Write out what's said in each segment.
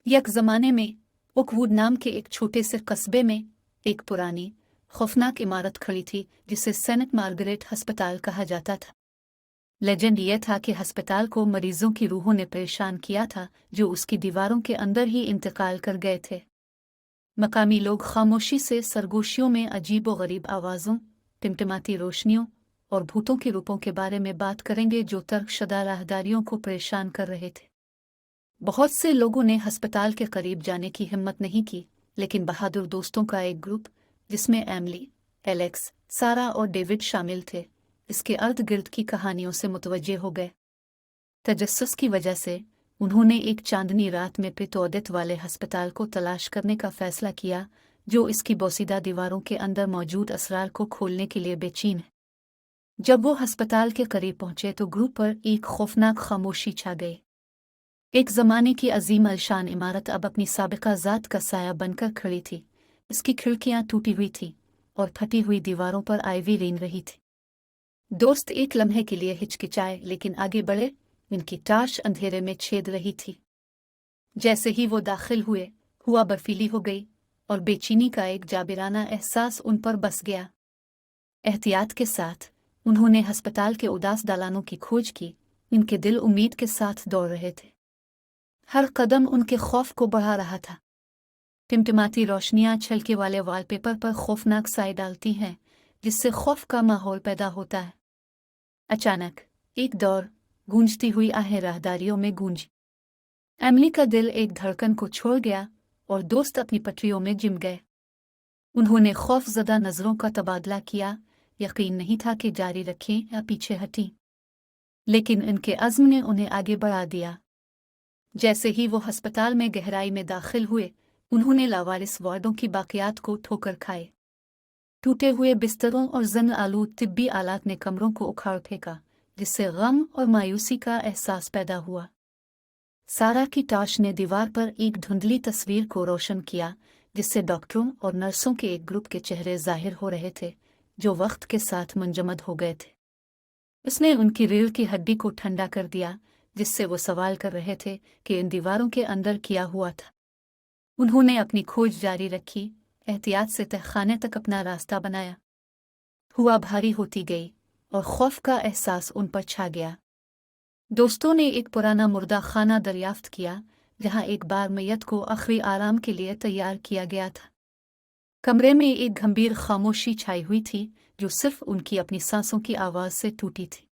एक ज़माने में ओकवुड नाम के एक छोटे से कस्बे में एक पुरानी खौफनाक इमारत खड़ी थी जिसे सेंट मार्गरेट अस्पताल कहा जाता था। लेजेंड यह था कि अस्पताल को मरीजों की रूहों ने परेशान किया था जो उसकी दीवारों के अंदर ही इंतकाल कर गए थे। मकामी लोग खामोशी से सरगोशियों में अजीब व गरीब आवाज़ों, टिमटिमाती रोशनियों और भूतों के रूपों के बारे में बात करेंगे जो तर्कशुदा राहदारियों को परेशान कर रहे थे। बहुत से लोगों ने अस्पताल के करीब जाने की हिम्मत नहीं की, लेकिन बहादुर दोस्तों का एक ग्रुप जिसमें एमिली, एलेक्स, सारा और डेविड शामिल थे, इसके अर्ध गिर्द की कहानियों से मुतवज्जे हो गए। तजस्सुस की वजह से उन्होंने एक चांदनी रात में प्रेतौदित वाले अस्पताल को तलाश करने का फैसला किया जो इसकी बोसीदा दीवारों के अंदर मौजूद असरार को खोलने के लिए बेचैन है। जब वो अस्पताल के करीब पहुंचे तो ग्रुप पर एक खौफनाक खामोशी छा गई। एक ज़माने की अजीम अलशान इमारत अब अपनी साबिका ज़ात का साया बनकर खड़ी थी। इसकी खिड़कियां टूटी हुई थी और फटी हुई दीवारों पर आइवी रेंग रही थी। दोस्त एक लम्हे के लिए हिचकिचाए लेकिन आगे बढ़े। इनकी टार्च अंधेरे में छेद रही थी। जैसे ही वो दाखिल हुए, हुआ बर्फीली हो गई और बेचैनी का एक जाबिराना एहसास उन पर बस गया। एहतियात के साथ उन्होंने अस्पताल के उदास दालानों की खोज की। इनके दिल उम्मीद के साथ दौड़ रहे थे। हर कदम उनके खौफ को बढ़ा रहा था। टिमटिमाती रोशनियां छलके वाले वॉलपेपर पर खौफनाक साए डालती हैं, जिससे खौफ का माहौल पैदा होता है। अचानक एक दौर गूंजती हुई आहें राहदारियों में गूंजी। एमिली का दिल एक धड़कन को छोड़ गया और दोस्त अपनी पटरियों में जिम गए। उन्होंने खौफजदा नज़रों का तबादला किया। यकीन नहीं था कि जारी रखें या पीछे हटें, लेकिन इनके अज़्म ने उन्हें आगे बढ़ा दिया। जैसे ही वो अस्पताल में गहराई में दाखिल हुए, उन्होंने लावारिस वार्डों की बाक़ियात को ठोकर खाए। टूटे हुए बिस्तरों और जंग आलूद तिब्बी आलात ने कमरों को उखाड़ फेंका, जिससे गम और मायूसी का एहसास पैदा हुआ। सारा की टार्च ने दीवार पर एक धुंधली तस्वीर को रोशन किया, जिससे डॉक्टरों और नर्सों के एक ग्रुप के चेहरे जाहिर हो रहे थे जो वक्त के साथ मुंजमद हो गए थे। उसने उनकी रीढ़ की हड्डी को ठंडा कर दिया, जिससे वो सवाल कर रहे थे कि इन दीवारों के अंदर क्या हुआ था। उन्होंने अपनी खोज जारी रखी, एहतियात से तहखाने तक अपना रास्ता बनाया। हुआ भारी होती गई और खौफ का एहसास उन पर छा गया। दोस्तों ने एक पुराना मुर्दा खाना दरियाफ्त किया, जहां एक बार मैयत को आखिरी आराम के लिए तैयार किया गया था। कमरे में एक गंभीर खामोशी छाई हुई थी जो सिर्फ उनकी अपनी सांसों की आवाज़ से टूटी थी।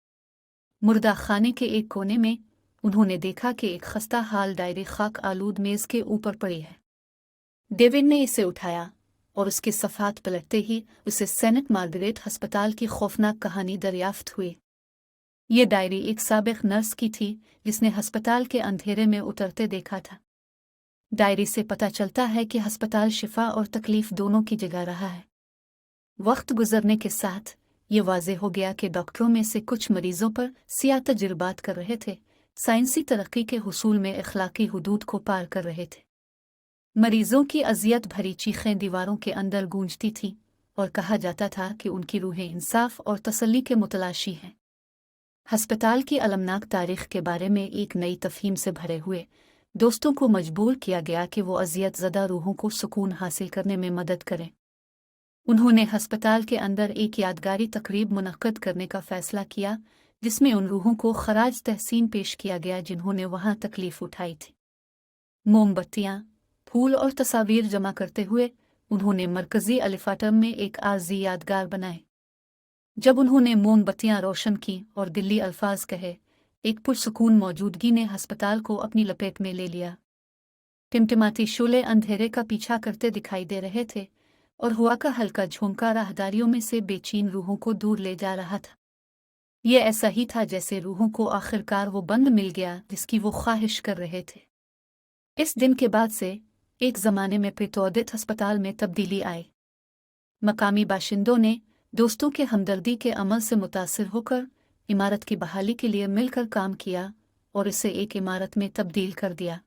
मुर्दा खाने के एक कोने में उन्होंने देखा कि एक खस्ता हाल डायरी खाक आलूद मेज़ के ऊपर पड़ी है। डेविड ने इसे उठाया और उसके सफ़ात पलटते ही उसे सेंट मार्गरेट अस्पताल की खौफनाक कहानी दरियाफ्त हुई। ये डायरी एक साबिक नर्स की थी जिसने अस्पताल के अंधेरे में उतरते देखा था। डायरी से पता चलता है कि अस्पताल शिफा और तकलीफ दोनों की जगह रहा है। वक्त गुजरने के साथ ये वाज़ेह हो गया कि डॉक्टरों में से कुछ मरीजों पर सियाह तजुर्बात कर रहे थे, साइंसी तरक्की के हुसूल में इखलाकी हुदूद को पार कर रहे थे। मरीजों की अजियत भरी चीखें दीवारों के अंदर गूंजती थीं और कहा जाता था कि उनकी रूहें इंसाफ और तसल्ली के मुतलाशी हैं। अस्पताल की अलमनाक तारीख के बारे में एक नई तफहीम से भरे हुए दोस्तों को मजबूर किया गया कि वो अजियत ज़दा रूहों को सुकून हासिल करने में मदद करें। उन्होंने अस्पताल के अंदर एक यादगारी तकरीब मुनक्कद करने का फ़ैसला किया, जिसमें उन रूहों को खराज तहसीन पेश किया गया जिन्होंने वहाँ तकलीफ़ उठाई थी। मोमबत्तियाँ, फूल और तस्वीर जमा करते हुए उन्होंने मरकज़ी अलिफाटम में एक आर्जी यादगार बनाए। जब उन्होंने मोमबत्तियाँ रोशन की और दिल्ली अल्फाज कहे, एक पुरसुकून मौजूदगी ने अस्पताल को अपनी लपेट में ले लिया। टिमटिमाती शोले अंधेरे का पीछा करते दिखाई दे रहे थे और हवा का हल्का झोंका राहदारियों में से बेचैन रूहों को दूर ले जा रहा था। ये ऐसा ही था जैसे रूहों को आखिरकार वो बंद मिल गया जिसकी वो ख्वाहिश कर रहे थे। इस दिन के बाद से एक ज़माने में प्रेतौदित अस्पताल में तब्दीली आई। मकामी बाशिंदों ने दोस्तों के हमदर्दी के अमल से मुतासिर होकर इमारत की बहाली के लिए मिलकर काम किया और इसे एक इमारत में तब्दील कर दिया।